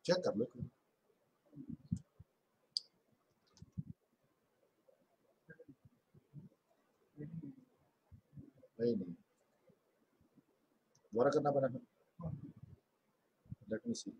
Check कर लो। नहीं नहीं, दोबारा करना पड़ा। लेट मी सी।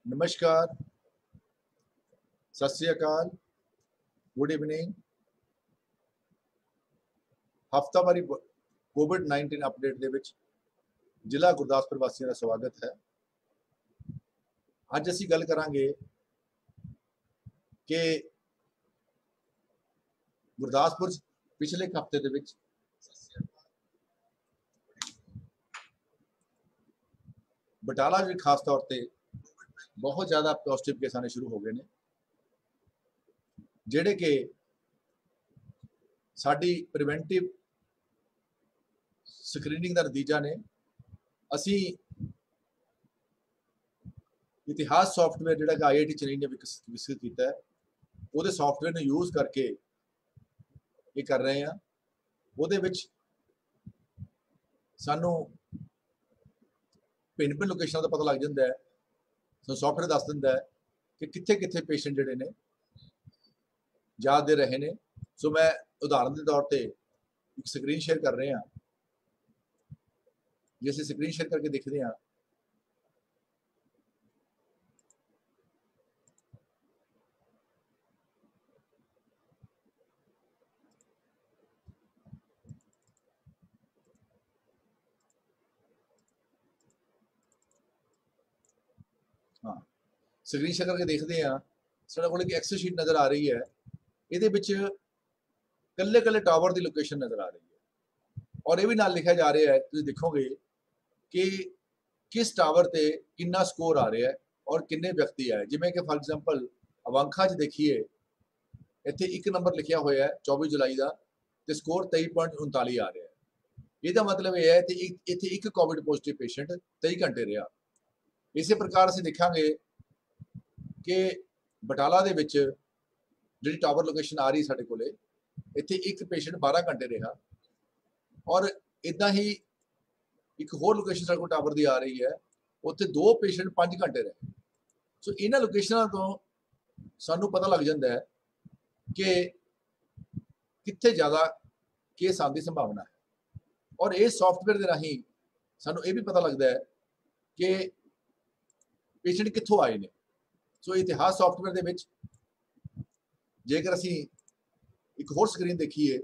नमस्कार, सत श्री अकाल, गुड इवनिंग। हफ्तावारी कोविड-19 अपडेट ਦੇ ਵਿੱਚ ਜ਼ਿਲ੍ਹਾ ਗੁਰਦਾਸਪੁਰ ਵਾਸੀਆਂ ਦਾ ਸਵਾਗਤ ਹੈ। ਅੱਜ ਅਸੀਂ ਗੱਲ ਕਰਾਂਗੇ ਕਿ ਗੁਰਦਾਸਪੁਰ ਪਿਛਲੇ ਹਫ਼ਤੇ ਦੇ ਵਿੱਚ ਬਟਾਲਾ ਵਿੱਚ ਖਾਸ ਤੌਰ ਤੇ ਬਹੁਤ ਜ਼ਿਆਦਾ ਪੋਜ਼ਿਟਿਵ ਕੇਸ ਆਣੇ ਸ਼ੁਰੂ ਹੋ ਗਏ ਨੇ, ਜਿਹੜੇ ਕਿ ਸਾਡੀ ਪ੍ਰੀਵੈਂਟਿਵ ਸਕਰੀਨਿੰਗ ਦਾ ਨਤੀਜਾ ਨੇ। ਅਸੀਂ ਇਤਿਹਾਸ ਸੌਫਟਵੇਅਰ ਜਿਹੜਾ ਕਿ IIT ਚੇਨਈ ਨੇ ਵਿਕਸਿਤ ਕੀਤਾ ਹੈ, ਉਹਦੇ ਸੌਫਟਵੇਅਰ ਨੂੰ ਯੂਜ਼ ਕਰਕੇ ਇਹ ਕਰ ਰਹੇ ਹਾਂ। ਉਹਦੇ ਵਿੱਚ ਸਾਨੂੰ ਭਿੰਨ ਲੋਕੇਸ਼ਨਾਂ ਦਾ ਪਤਾ ਲੱਗ ਜਾਂਦਾ ਹੈ। ਸੋ ਸੌਫਟਵੇਅਰ ਦੱਸ ਦਿੰਦਾ ਹੈ ਕਿ ਕਿੱਥੇ ਕਿੱਥੇ ਪੇਸ਼ੈਂਟ ਜਿਹੜੇ ਨੇ ਯਾਦ ਦੇ ਰਹੇ ਨੇ। ਸੋ ਮੈਂ ਉਦਾਹਰਨ ਦੇ ਤੌਰ ਤੇ ਇੱਕ ਸਕਰੀਨ ਸ਼ੇਅਰ ਕਰ ਰਹੇ ਹਾਂ। ਜੇ ਅਸੀਂ ਸਕਰੀਨ ਸ਼ੇਅਰ ਕਰਕੇ ਦੇਖਦੇ ਹਾਂ हाँ ਸਕਰੀਨ ਸ਼ੇਅਰ ਕਰਕੇ ਦੇਖਦੇ ਹਾਂ, ਸਾਡੇ ਕੋਲ ਇੱਕ ਐਕਸਲ ਸ਼ੀਟ ਨਜ਼ਰ ਆ ਰਹੀ ਹੈ। ਇਹਦੇ ਵਿੱਚ ਕੱਲੇ ਕੱਲੇ ਟਾਵਰ ਦੀ ਲੋਕੇਸ਼ਨ ਨਜ਼ਰ ਆ ਰਹੀ ਹੈ, ਔਰ ਇਹ ਵੀ ਨਾਲ ਲਿਖਿਆ ਜਾ ਰਿਹਾ ਹੈ, ਤੁਸੀਂ ਦੇਖੋਗੇ ਕਿ ਕਿਸ ਟਾਵਰ ਤੇ ਕਿੰਨਾ ਸਕੋਰ ਆ ਰਿਹਾ ਹੈ ਔਰ ਕਿੰਨੇ ਵਿਅਕਤੀ ਆਏ। ਜਿਵੇਂ ਕਿ ਫॉर एग्जांपल ਅਵਾਂਖਾ 'ਚ ਦੇਖੀਏ, ਇੱਥੇ 1 ਨੰਬਰ ਲਿਖਿਆ ਹੋਇਆ ਹੈ 24 ਜੁਲਾਈ ਦਾ, ਤੇ ਸਕੋਰ 23.39 ਆ ਰਿਹਾ ਹੈ। ਇਹਦਾ ਮਤਲਬ ਇਹ ਹੈ ਕਿ ਇੱਥੇ ਇੱਕ ਕੋਵਿਡ ਪੋਜ਼ਿਟਿਵ ਪੇਸ਼ੈਂਟ 23 ਘੰਟੇ ਰਿਹਾ। ਇਸੇ ਪ੍ਰਕਾਰ ਅਸੀਂ ਦੇਖਾਂਗੇ ਕਿ ਬਟਾਲਾ ਦੇ ਵਿੱਚ ਜਿਹੜੀ ਟਾਵਰ ਲੋਕੇਸ਼ਨ ਆ ਰਹੀ ਸਾਡੇ ਕੋਲੇ, ਇੱਥੇ ਇੱਕ ਪੇਸ਼ੈਂਟ 12 ਘੰਟੇ ਰਿਹਾ, ਔਰ ਇਦਾਂ ਹੀ ਇੱਕ ਹੋਰ ਲੋਕੇਸ਼ਨ ਸਾਡੇ ਕੋਲ ਟਾਵਰ ਦੀ ਆ ਰਹੀ ਹੈ, ਉੱਥੇ 2 ਪੇਸ਼ੈਂਟ 5 ਘੰਟੇ ਰਹੇ। ਸੋ ਇਹਨਾਂ ਲੋਕੇਸ਼ਨਾਂ ਤੋਂ ਸਾਨੂੰ ਪਤਾ ਲੱਗ ਜਾਂਦਾ ਹੈ ਕਿ ਕਿੱਥੇ ਜ਼ਿਆਦਾ ਕੇਸ ਆਉਣ ਦੀ ਸੰਭਾਵਨਾ ਹੈ, ਔਰ ਇਹ ਸੌਫਟਵੇਅਰ ਦੇ ਰਾਹੀਂ ਸਾਨੂੰ ਇਹ ਵੀ ਪਤਾ ਲੱਗਦਾ ਹੈ ਕਿ ਪੇਸ਼ੈਂਟ ਕਿੱਥੋਂ ਆਏ ਨੇ। ਸੋ ਇਤਿਹਾਸ ਸੌਫਟਵੇਅਰ ਦੇ ਵਿੱਚ ਜੇਕਰ ਅਸੀਂ ਇੱਕ ਹੋਰ ਸਕਰੀਨ ਦੇਖੀਏ,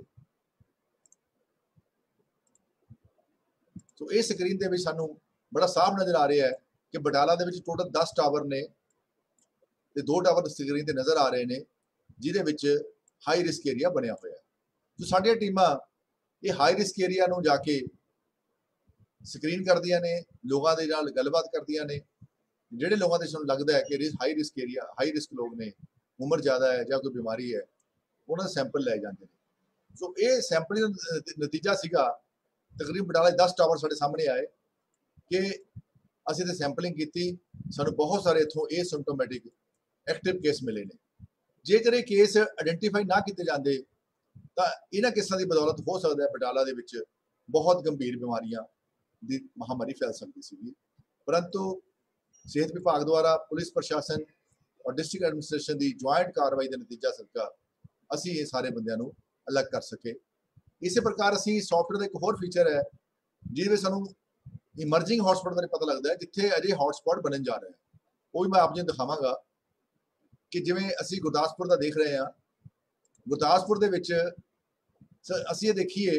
ਸੋ ਇਹ ਸਕਰੀਨ ਦੇ ਵਿੱਚ ਸਾਨੂੰ ਬੜਾ ਸਾਫ਼ ਨਜ਼ਰ ਆ ਰਿਹਾ ਹੈ ਕਿ ਬਟਾਲਾ ਦੇ ਵਿੱਚ ਟੋਟਲ 10 ਟਾਵਰ ਨੇ ਤੇ 2 ਟਾਵਰ ਸਕਰੀਨ ਤੇ ਨਜ਼ਰ ਆ ਰਹੇ ਨੇ, ਜਿਹਦੇ ਵਿੱਚ ਹਾਈ ਰਿਸਕ ਏਰੀਆ ਬਣਿਆ ਹੋਇਆ ਹੈ। ਸੋ ਸਾਡੀਆਂ ਟੀਮਾਂ ਇਹ ਹਾਈ ਰਿਸਕ ਏਰੀਆ ਨੂੰ ਜਾ ਕੇ ਸਕਰੀਨ ਕਰਦੀਆਂ ਨੇ, ਲੋਕਾਂ ਦੇ ਨਾਲ ਗੱਲਬਾਤ ਕਰਦੀਆਂ ਨੇ। ਜਿਹੜੇ ਲੋਕਾਂ ਦੇ ਸਾਨੂੰ ਲੱਗਦਾ ਹੈ ਕਿ high risk area, high risk ਲੋਕ ਨੇ, ਉਮਰ ਜ਼ਿਆਦਾ ਹੈ ਜਾਂ ਕੋਈ ਬਿਮਾਰੀ ਹੈ, ਉਹਨਾਂ ਦਾ ਸੈਂਪਲ ਲੈ ਜਾਂਦੇ ਨੇ। ਸੋ ਇਹ ਸੈਂਪਲਿੰਗ ਦਾ ਨਤੀਜਾ ਸੀਗਾ, ਤਕਰੀਬਨ ਬਟਾਲਾ 10 ਟਾਵਰ ਸਾਡੇ ਸਾਹਮਣੇ ਆਏ ਕਿ ਅਸੀਂ ਤੇ ਸੈਂਪਲਿੰਗ ਕੀਤੀ, ਸਾਨੂੰ ਬਹੁਤ ਸਾਰੇ ਇੱਥੋਂ ਇਹ ਸਿੰਪਟੋਮੈਟਿਕ ਐਕਟਿਵ ਕੇਸ ਮਿਲੇ ਨੇ। ਜੇਕਰ ਇਹ ਕੇਸ ਆਇਡੈਂਟੀਫਾਈ ਨਾ ਕੀਤੇ ਜਾਂਦੇ ਤਾਂ ਇਹਨਾਂ ਕੇਸਾਂ ਦੀ ਬਦੌਲਤ ਹੋ ਸਕਦਾ ਹੈ ਬਟਾਲਾ ਦੇ ਵਿੱਚ ਬਹੁਤ ਗੰਭੀਰ ਬਿਮਾਰੀਆਂ ਦੀ ਮਹਾਮਾਰੀ ਫੈਲ ਸਕਦੀ ਸੀਗੀ। ਪਰੰਤੂ ਸਿਹਤ ਵਿਭਾਗ ਦੁਆਰਾ ਪੁਲਿਸ ਪ੍ਰਸ਼ਾਸਨ ਔਰ ਡਿਸਟ੍ਰਿਕਟ ਐਡਮਿਨਿਸਟ੍ਰੇਸ਼ਨ ਦੀ ਜੁਆਇੰਟ ਕਾਰਵਾਈ ਦਾ ਨਤੀਜਾ ਸਦਕਾ ਅਸੀਂ ਇਹ ਸਾਰੇ ਬੰਦਿਆਂ ਨੂੰ ਅਲੱਗ ਕਰ ਸਕੇ। ਇਸੇ ਪ੍ਰਕਾਰ ਅਸੀਂ ਸੌਫਟਵੇਅਰ ਦਾ ਇੱਕ ਹੋਰ ਫੀਚਰ ਹੈ ਜਿਹਦੇ ਵਿੱਚ ਸਾਨੂੰ ਇਮਰਜਿੰਗ ਹੌਟਸਪੌਟ ਬਾਰੇ ਪਤਾ ਲੱਗਦਾ ਹੈ, ਜਿੱਥੇ ਅਜੇ ਹੌਟਸਪੌਟ ਬਣਨ ਜਾ ਰਿਹਾ ਹੈ। ਉਹ ਵੀ ਮੈਂ ਆਪ ਜੀ ਨੂੰ ਦਿਖਾਵਾਂਗਾ ਕਿ ਜਿਵੇਂ ਅਸੀਂ ਗੁਰਦਾਸਪੁਰ ਦਾ ਦੇਖ ਰਹੇ ਹਾਂ। ਗੁਰਦਾਸਪੁਰ ਦੇ ਵਿੱਚ ਅਸੀਂ ਇਹ ਦੇਖੀਏ,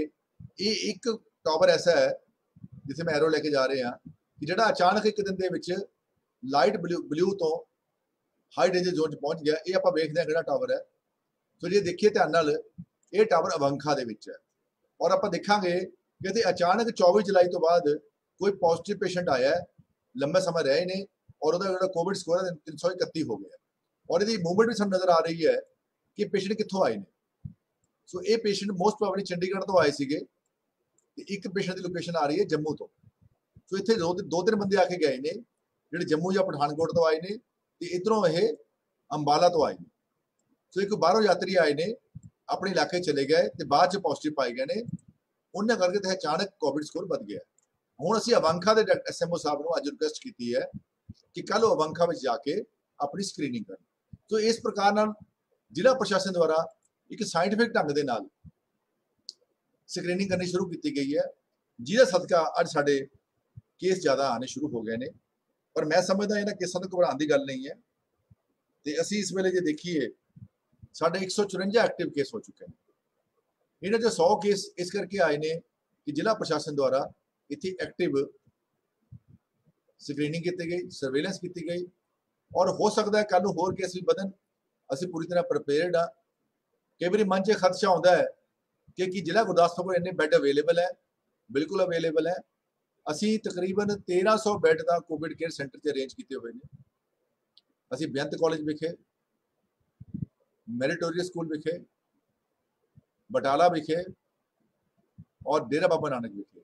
ਇਹ ਇੱਕ ਟਾਵਰ ਐਸਾ ਹੈ ਜਿੱਥੇ ਮੈਂ ਐਰੋ ਲੈ ਕੇ ਜਾ ਰਹੇ ਹਾਂ ਕਿ ਜਿਹੜਾ ਅਚਾਨਕ ਇੱਕ ਦਿਨ ਦੇ ਵਿੱਚ ਲਾਈਟ ਬਲੂ ਤੋਂ ਹਾਈ ਡੇਂਜਰ ਜ਼ੋਨ 'ਚ ਪਹੁੰਚ ਗਿਆ। ਇਹ ਆਪਾਂ ਵੇਖਦੇ ਹਾਂ ਕਿਹੜਾ ਟਾਵਰ ਹੈ। ਸੋ ਜੇ ਦੇਖੀਏ ਧਿਆਨ ਨਾਲ, ਇਹ ਟਾਵਰ ਅਵੰਖਾ ਦੇ ਵਿੱਚ ਹੈ। ਔਰ ਆਪਾਂ ਦੇਖਾਂਗੇ ਕਿ ਇਹਦੇ ਅਚਾਨਕ 24 ਜੁਲਾਈ ਤੋਂ ਬਾਅਦ ਕੋਈ ਪੋਜ਼ਿਟਿਵ ਪੇਸ਼ੈਂਟ ਆਇਆ ਹੈ, ਲੰਬੇ ਸਮੇਂ ਰਹੇ ਨੇ, ਔਰ ਉਹਦਾ ਜਿਹੜਾ ਕੋਵਿਡ ਸਕੋਰ ਹੈ 331 ਹੋ ਗਿਆ। ਔਰ ਇਹਦੀ ਮੂਵਮੈਂਟ ਵੀ ਸਾਨੂੰ ਨਜ਼ਰ ਆ ਰਹੀ ਹੈ ਕਿ ਪੇਸ਼ੈਂਟ ਕਿੱਥੋਂ ਆਏ ਨੇ। ਸੋ ਇਹ ਪੇਸ਼ੈਂਟ ਮੋਸਟ ਪ੍ਰੋਬਬਲੀ ਚੰਡੀਗੜ੍ਹ ਤੋਂ ਆਏ ਸੀਗੇ, ਤੇ ਇੱਕ ਪੇਸ਼ੈਂਟ ਦੀ ਲੋਕੇਸ਼ਨ ਆ ਰਹੀ ਹੈ ਜੰਮੂ ਤੋਂ। ਸੋ ਇੱਥੇ ਦੋ ਤਿੰਨ ਬੰਦੇ ਆ ਕੇ ਗਏ ਨੇ, ਜਿਹੜੇ ਜੰਮੂ ਜਾਂ ਪਠਾਨਕੋਟ ਤੋਂ ਆਏ ਨੇ, ਤੇ ਇਧਰੋਂ ਇਹ ਅੰਬਾਲਾ ਤੋਂ ਆਏ ਨੇ। ਸੋ ਇੱਕ ਬਾਹਰੋਂ ਯਾਤਰੀ ਆਏ ਨੇ, ਆਪਣੇ ਇਲਾਕੇ ਚਲੇ ਗਏ ਤੇ ਬਾਅਦ ਚ ਪੋਜ਼ਿਟਿਵ ਪਾਏ ਗਏ ਨੇ। ਉਹਨਾਂ ਕਰਕੇ ਤੇ ਅਚਾਨਕ ਕੋਵਿਡ ਸਕੋਰ ਵੱਧ ਗਿਆ। ਹੁਣ ਅਸੀਂ ਅਵੰਖਾ ਦੇ ਐਸਐਮਓ ਸਾਹਿਬ ਨੂੰ ਅੱਜ ਰਿਕੁਐਸਟ ਕੀਤੀ ਹੈ ਕਿ ਕੱਲ ਉਹ ਅਵੰਖਾ ਵਿੱਚ ਜਾ ਕੇ ਆਪਣੀ ਸਕਰੀਨਿੰਗ ਕਰਨ। ਸੋ ਇਸ ਪ੍ਰਕਾਰ ਨਾਲ ਜ਼ਿਲ੍ਹਾ ਪ੍ਰਸ਼ਾਸਨ ਦੁਆਰਾ ਇੱਕ ਸਾਇੰਟੀਫਿਕ ਢੰਗ ਦੇ ਨਾਲ ਸਕਰੀਨਿੰਗ ਕਰਨੀ ਸ਼ੁਰੂ ਕੀਤੀ ਗਈ ਹੈ, ਜਿਹਦਾ ਸਦਕਾ ਅੱਜ ਸਾਡੇ ਕੇਸ ਜ਼ਿਆਦਾ ਆਣੇ ਸ਼ੁਰੂ ਹੋ ਗਏ ਨੇ। ਪਰ ਮੈਂ ਸਮਝਦਾ ਇਹਨਾਂ ਕੇਸਾਂ ਤੋਂ ਘਬਰਾਉਣ ਦੀ ਗੱਲ ਨਹੀਂ ਹੈ। ਤੇ ਅਸੀਂ ਇਸ ਵੇਲੇ ਜੇ ਦੇਖੀਏ, ਸਾਡੇ 154 ਐਕਟਿਵ ਕੇਸ ਹੋ ਚੁੱਕੇ ਨੇ। ਇਹਨਾਂ 'ਚ 100 ਕੇਸ ਇਸ ਕਰਕੇ ਆਏ ਨੇ ਕਿ ਜ਼ਿਲ੍ਹਾ ਪ੍ਰਸ਼ਾਸਨ ਦੁਆਰਾ ਇੱਥੇ ਐਕਟਿਵ ਸਕਰੀਨਿੰਗ ਕੀਤੀ ਗਈ, ਸਰਵੇਲੈਂਸ ਕੀਤੀ ਗਈ। ਔਰ ਹੋ ਸਕਦਾ ਹੈ ਕੱਲ ਨੂੰ ਹੋਰ ਕੇਸ ਵੀ ਵਧਣ। ਅਸੀਂ ਪੂਰੀ ਤਰ੍ਹਾਂ ਪ੍ਰਿਪੇਅਰਡ ਆ। ਕਈ ਵਾਰੀ ਮਨ 'ਚ ਖਦਸ਼ਾ ਆਉਂਦਾ ਹੈ ਕਿ ਜ਼ਿਲ੍ਹਾ ਗੁਰਦਾਸਪੁਰ ਕੋਲ ਇੰਨੇ ਬੈੱਡ ਅਵੇਲੇਬਲ ਹੈ, ਬਿਲਕੁਲ ਅਵੇਲੇਬਲ ਹੈ। ਅਸੀਂ ਤਕਰੀਬਨ 1300 ਬੈੱਡ ਦਾ ਕੋਵਿਡ ਕੇਅਰ ਸੈਂਟਰ 'ਚ ਅਰੇਂਜ ਕੀਤੇ ਹੋਏ ਨੇ। ਅਸੀਂ ਬੇਅੰਤ ਕਾਲਜ ਵਿਖੇ, ਮੈਰੀਟੋਰੀਅਸ ਸਕੂਲ ਵਿਖੇ, ਬਟਾਲਾ ਵਿਖੇ ਔਰ ਡੇਰਾ ਬਾਬਾ ਨਾਨਕ ਵਿਖੇ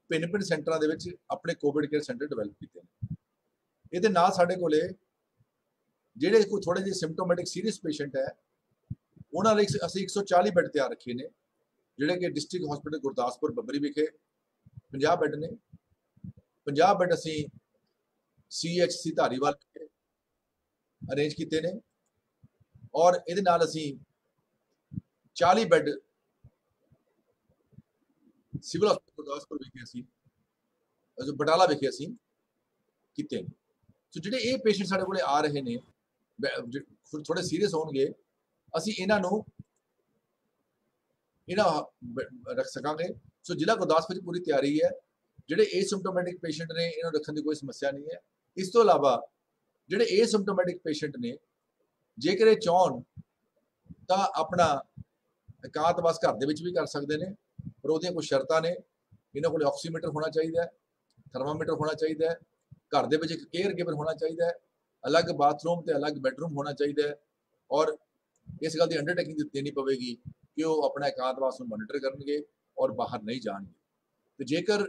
ਭਿੰਨ ਸੈਂਟਰਾਂ ਦੇ ਵਿੱਚ ਆਪਣੇ ਕੋਵਿਡ ਕੇਅਰ ਸੈਂਟਰ ਡਿਵੈਲਪ ਕੀਤੇ ਨੇ। ਇਹਦੇ ਨਾਲ ਸਾਡੇ ਕੋਲੇ ਜਿਹੜੇ ਕੋਈ ਥੋੜੇ ਜਿਹੇ ਸਿੰਪਟੋਮੈਟਿਕ ਸੀਰੀਅਸ ਪੇਸ਼ੈਂਟ ਹੈ, ਉਹਨਾਂ ਲਈ ਅਸੀਂ 140 ਬੈੱਡ ਤਿਆਰ ਰੱਖੇ ਨੇ, ਜਿਹੜੇ ਕਿ ਡਿਸਟ੍ਰਿਕਟ ਹਸਪੀਟਲ ਗੁਰਦਾਸਪੁਰ ਬੱਬਰੀ ਵਿਖੇ 50 ਬੈੱਡ ਨੇ। 50 ਬੈੱਡ ਅਸੀਂ CHC ਧਾਰੀਵਾਲ ਵਿਖੇ ਅਰੇਂਜ ਕੀਤੇ ਨੇ। ਔਰ ਇਹਦੇ ਨਾਲ ਅਸੀਂ 40 ਬੈੱਡ ਸਿਵਲ ਹਸਪਤਾਲ ਗੁਰਦਾਸਪੁਰ ਵਿਖੇ ਅਸੀਂ ਬਟਾਲਾ ਵਿਖੇ ਅਸੀਂ ਕੀਤੇ ਨੇ। ਸੋ ਜਿਹੜੇ ਇਹ ਪੇਸ਼ੈਂਟ ਸਾਡੇ ਕੋਲੇ ਆ ਰਹੇ ਨੇ, ਥੋੜੇ ਸੀਰੀਅਸ ਹੋਣਗੇ, ਅਸੀਂ ਇਹਨਾਂ ਰੱਖ ਸਕਾਂਗੇ। ਸੋ ਜ਼ਿਲ੍ਹਾ ਗੁਰਦਾਸਪੁਰ 'ਚ ਪੂਰੀ ਤਿਆਰੀ ਹੈ। ਜਿਹੜੇ ਏਸਿਮਟੋਮੈਟਿਕ ਪੇਸ਼ੈਂਟ ਨੇ, ਇਹਨਾਂ ਨੂੰ ਰੱਖਣ ਦੀ ਕੋਈ ਸਮੱਸਿਆ ਨਹੀਂ ਹੈ। ਇਸ ਤੋਂ ਇਲਾਵਾ ਜਿਹੜੇ ਏਸਿਮਟੋਮੈਟਿਕ ਪੇਸ਼ੈਂਟ ਨੇ, ਜੇਕਰ ਇਹ ਚਾਹਣ ਤਾਂ ਆਪਣਾ ਇਕਾਂਤਵਾਸ ਘਰ ਦੇ ਵਿੱਚ ਵੀ ਕਰ ਸਕਦੇ ਨੇ, ਪਰ ਉਹਦੀਆਂ ਕੁਝ ਸ਼ਰਤਾਂ ਨੇ। ਇਹਨਾਂ ਕੋਲ ਆਕਸੀਮੀਟਰ ਹੋਣਾ ਚਾਹੀਦਾ ਹੈ, ਥਰਮਾਮੀਟਰ ਹੋਣਾ ਚਾਹੀਦਾ ਹੈ, ਘਰ ਦੇ ਵਿੱਚ ਇੱਕ ਕੇਅਰ ਗਿਵਰ ਹੋਣਾ ਚਾਹੀਦਾ ਹੈ, ਅਲੱਗ ਬਾਥਰੂਮ ਤੇ ਅਲੱਗ ਬੈਡਰੂਮ ਹੋਣਾ ਚਾਹੀਦਾ ਹੈ। ਔਰ ਇਸ ਗੱਲ ਦੀ ਅੰਡਰਟੇਕਿੰਗ ਦੇਣੀ ਪਵੇਗੀ ਕਿ ਉਹ ਆਪਣਾ ਇਕਾਂਤਵਾਸ ਨੂੰ ਮੋਨੀਟਰ ਕਰਨਗੇ ਔਰ ਬਾਹਰ ਨਹੀਂ ਜਾਣਗੇ। ਤੇ ਜੇਕਰ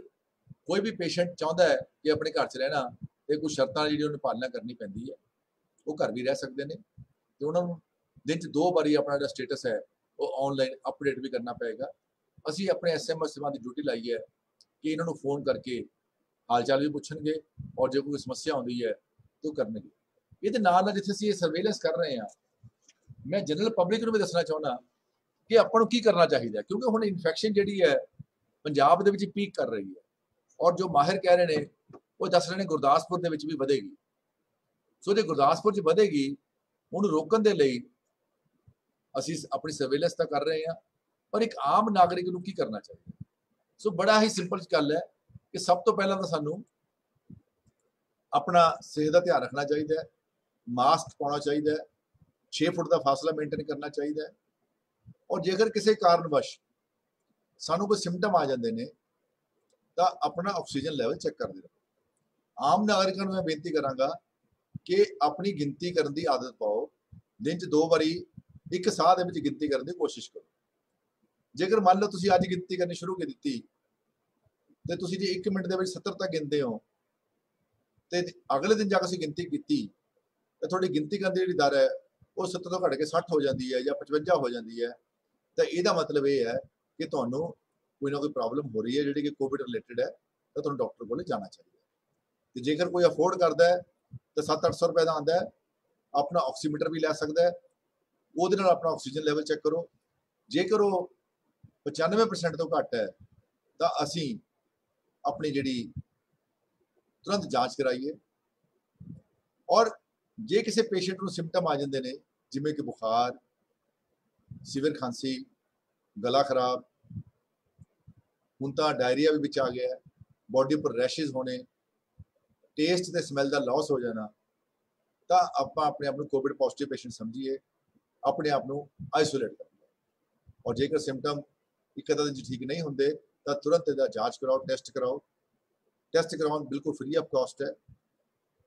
ਕੋਈ ਵੀ ਪੇਸ਼ੈਂਟ ਚਾਹੁੰਦਾ ਹੈ ਕਿ ਆਪਣੇ ਘਰ 'ਚ ਰਹਿਣਾ, ਤੇ ਕੁਝ ਸ਼ਰਤਾਂ ਜਿਹੜੀ ਉਹਨੂੰ ਪਾਲਣਾ ਕਰਨੀ ਪੈਂਦੀ ਹੈ, ਉਹ ਘਰ ਵੀ ਰਹਿ ਸਕਦੇ ਨੇ। ਤੇ ਉਹਨਾਂ ਨੂੰ ਦਿਨ 'ਚ 2 ਵਾਰੀ ਆਪਣਾ ਜਿਹੜਾ ਸਟੇਟਸ ਹੈ ਉਹ ਆਨਲਾਈਨ ਅਪਡੇਟ ਵੀ ਕਰਨਾ ਪਏਗਾ। ਅਸੀਂ ਆਪਣੇ ਐਸਐਮਓ ਸਾਹਿਬਾਨ ਦੀ ਡਿਊਟੀ ਲਾਈ ਹੈ ਕਿ ਇਹਨਾਂ ਨੂੰ ਫੋਨ ਕਰਕੇ ਹਾਲ ਚਾਲ ਵੀ ਪੁੱਛਣਗੇ, ਔਰ ਜੇ ਕੋਈ ਸਮੱਸਿਆ ਆਉਂਦੀ ਹੈ ਤਾਂ ਉਹ ਕਰਨਗੇ। ਇਹਦੇ ਨਾਲ ਜਿੱਥੇ ਅਸੀਂ ਇਹ ਸਰਵੇਲੈਂਸ ਕਰ ਰਹੇ ਹਾਂ, ਮੈਂ ਜਨਰਲ ਪਬਲਿਕ ਨੂੰ ਵੀ ਦੱਸਣਾ ਚਾਹੁੰਦਾ ਕਿ ਆਪਾਂ ਨੂੰ ਕੀ ਕਰਨਾ ਚਾਹੀਦਾ, ਕਿਉਂਕਿ ਹੁਣ ਇਨਫੈਕਸ਼ਨ ਜਿਹੜੀ ਹੈ ਪੰਜਾਬ ਦੇ ਵਿੱਚ ਪੀਕ ਕਰ ਰਹੀ ਹੈ। ਔਰ ਜੋ ਮਾਹਿਰ ਕਹਿ ਰਹੇ ਨੇ, ਉਹ ਦੱਸ ਰਹੇ ਨੇ ਗੁਰਦਾਸਪੁਰ ਦੇ ਵਿੱਚ ਵੀ ਵਧੇਗੀ। ਸੋ ਜੇ ਗੁਰਦਾਸਪੁਰ 'ਚ ਵਧੇਗੀ, ਉਹਨੂੰ ਰੋਕਣ ਦੇ ਲਈ ਅਸੀਂ ਆਪਣੀ ਸਰਵੇਲੈਂਸ ਤਾਂ ਕਰ ਰਹੇ ਹਾਂ, ਪਰ ਇੱਕ ਆਮ ਨਾਗਰਿਕ ਨੂੰ ਕੀ ਕਰਨਾ ਚਾਹੀਦਾ। ਸੋ ਬੜਾ ਹੀ ਸਿੰਪਲ ਗੱਲ ਹੈ ਕਿ ਸਭ ਤੋਂ ਪਹਿਲਾਂ ਤਾਂ ਸਾਨੂੰ ਆਪਣਾ ਸਿਹਤ ਦਾ ਧਿਆਨ ਰੱਖਣਾ ਚਾਹੀਦਾ ਹੈ, ਮਾਸਕ ਪਾਉਣਾ ਚਾਹੀਦਾ ਹੈ, 6 ਫੁੱਟ ਦਾ ਫਾਸਲਾ ਮੇਨਟੇਨ ਕਰਨਾ ਚਾਹੀਦਾ ਹੈ। ਔਰ ਜੇਕਰ ਕਿਸੇ ਕਾਰਨਵਸ਼ ਸਾਨੂੰ ਕੋਈ ਸਿੰਪਟਮ ਆ ਜਾਂਦੇ ਨੇ ਤਾਂ ਆਪਣਾ ਆਕਸੀਜਨ ਲੈਵਲ ਚੈੱਕ ਕਰਦੇ ਰਹੋ। ਆਮ ਨਾਗਰਿਕਾਂ ਨੂੰ ਮੈਂ ਬੇਨਤੀ ਕਰਾਂਗਾ ਕਿ ਆਪਣੀ ਗਿਣਤੀ ਕਰਨ ਦੀ ਆਦਤ ਪਾਓ। ਦਿਨ 'ਚ 2 ਵਾਰੀ ਇੱਕ ਸਾਹ ਦੇ ਵਿੱਚ ਗਿਣਤੀ ਕਰਨ ਦੀ ਕੋਸ਼ਿਸ਼ ਕਰੋ। ਜੇਕਰ ਮੰਨ ਲਓ ਤੁਸੀਂ ਅੱਜ ਗਿਣਤੀ ਕਰਨੀ ਸ਼ੁਰੂ ਕਰ ਦਿੱਤੀ, ਤੇ ਤੁਸੀਂ ਜੇ 1 ਮਿੰਟ ਦੇ ਵਿੱਚ 70 ਤੱਕ ਗਿਣਦੇ ਹੋ, ਤੇ ਅਗਲੇ ਦਿਨ ਜਾ ਕੇ ਤੁਸੀਂ ਗਿਣਤੀ ਕੀਤੀ, ਤਾਂ ਤੁਹਾਡੀ ਗਿਣਤੀ ਕਰਨ ਦੀ ਜਿਹੜੀ ਦਰ ਹੈ ਉਹ 70 ਤੋਂ ਘੱਟ ਕੇ 60 ਹੋ ਜਾਂਦੀ ਹੈ ਜਾਂ 55 ਹੋ ਜਾਂਦੀ ਹੈ। ਤਾਂ ਇਹਦਾ ਮਤਲਬ ਇਹ ਹੈ ਕਿ ਤੁਹਾਨੂੰ ਕੋਈ ਨਾ ਕੋਈ ਪ੍ਰੋਬਲਮ ਹੋ ਰਹੀ ਹੈ ਜਿਹੜੀ ਕਿ ਕੋਵਿਡ ਰਿਲੇਟਡ ਹੈ, ਤਾਂ ਤੁਹਾਨੂੰ ਡਾਕਟਰ ਕੋਲ ਜਾਣਾ ਚਾਹੀਦਾ। ਤੇ ਜੇਕਰ ਕੋਈ ਅਫੋਰਡ ਕਰਦਾ ਹੈ ਤਾਂ 700-800 ਰੁਪਏ ਦਾ ਆਉਂਦਾ ਹੈ, ਆਪਣਾ ਆਕਸੀਮੀਟਰ ਵੀ ਲੈ ਸਕਦਾ ਹੈ, ਉਹਦੇ ਨਾਲ ਆਪਣਾ ਆਕਸੀਜਨ ਲੈਵਲ ਚੈੱਕ ਕਰੋ। ਜੇਕਰ ਉਹ 95% ਤੋਂ ਘੱਟ ਹੈ ਤਾਂ ਅਸੀਂ ਆਪਣੀ ਜਿਹੜੀ ਤੁਰੰਤ ਜਾਂਚ ਕਰਾਈਏ। ਔਰ ਜੇ ਕਿਸੇ ਪੇਸ਼ੈਂਟ ਨੂੰ ਸਿੰਪਟਮ ਆ ਜਾਂਦੇ ਨੇ ਜਿਵੇਂ ਕਿ ਬੁਖਾਰ, ਸੀਵਰ ਖਾਂਸੀ, ਗਲਾ ਖਰਾਬ, ਹੁਣ ਤਾਂ ਡਾਇਰੀਆ ਵੀ ਵਿੱਚ ਆ ਗਿਆ, ਬੋਡੀ ਉੱਪਰ ਰੈਸ਼ਿਜ਼ ਹੋਣੇ, ਟੇਸਟ ਤੇ ਸਮੈਲ ਦਾ ਲਾਸ ਹੋ ਜਾਣਾ, ਤਾਂ ਆਪਾਂ ਆਪਣੇ ਆਪ ਨੂੰ ਕੋਵਿਡ ਪੋਜ਼ਿਟਿਵ ਪੇਸ਼ੈਂਟ ਸਮਝੀਏ, ਆਪਣੇ ਆਪ ਨੂੰ ਆਈਸੋਲੇਟ ਕਰੀਏ। ਔਰ ਜੇਕਰ ਸਿੰਪਟਮ ਇੱਕ ਅੱਧਾ ਦਿਨ 'ਚ ਠੀਕ ਨਹੀਂ ਹੁੰਦੇ ਤਾਂ ਤੁਰੰਤ ਇਹਦਾ ਜਾਂਚ ਕਰਾਓ, ਟੈਸਟ ਕਰਾਓ। ਟੈਸਟ ਕਰਵਾਉਣ ਬਿਲਕੁਲ ਫ੍ਰੀ ਆਫ ਕਾਸਟ ਹੈ,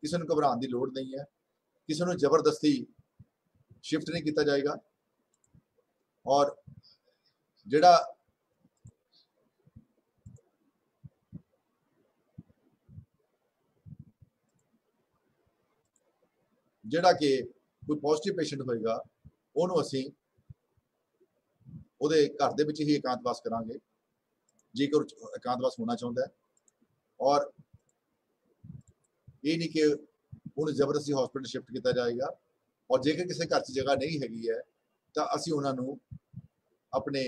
ਕਿਸੇ ਨੂੰ ਘਬਰਾਉਣ ਦੀ ਲੋੜ ਨਹੀਂ ਹੈ, ਕਿਸੇ ਨੂੰ ਜ਼ਬਰਦਸਤੀ ਸ਼ਿਫਟ ਨਹੀਂ ਕੀਤਾ ਜਾਏਗਾ। ਔਰ ਜਿਹੜਾ ਕਿ ਕੋਈ ਪੋਜ਼ਿਟਿਵ ਪੇਸ਼ੈਂਟ ਹੋਏਗਾ ਉਹਨੂੰ ਅਸੀਂ ਉਹਦੇ ਘਰ ਦੇ ਵਿੱਚ ਹੀ ਇਕਾਂਤਵਾਸ ਕਰਾਂਗੇ ਜੇਕਰ ਇਕਾਂਤਵਾਸ ਹੋਣਾ ਚਾਹੁੰਦਾ ਹੈ। ਔਰ ਇਹ ਨਹੀਂ ਕਿ ਉਹਨੂੰ ਜ਼ਬਰਦਸਤੀ ਹਸਪੀਟਲ ਸ਼ਿਫਟ ਕੀਤਾ ਜਾਏਗਾ। ਔਰ ਜੇਕਰ ਕਿਸੇ ਘਰ 'ਚ ਜਗ੍ਹਾ ਨਹੀਂ ਹੈਗੀ ਹੈ ਤਾਂ ਅਸੀਂ ਉਹਨਾਂ ਨੂੰ ਆਪਣੇ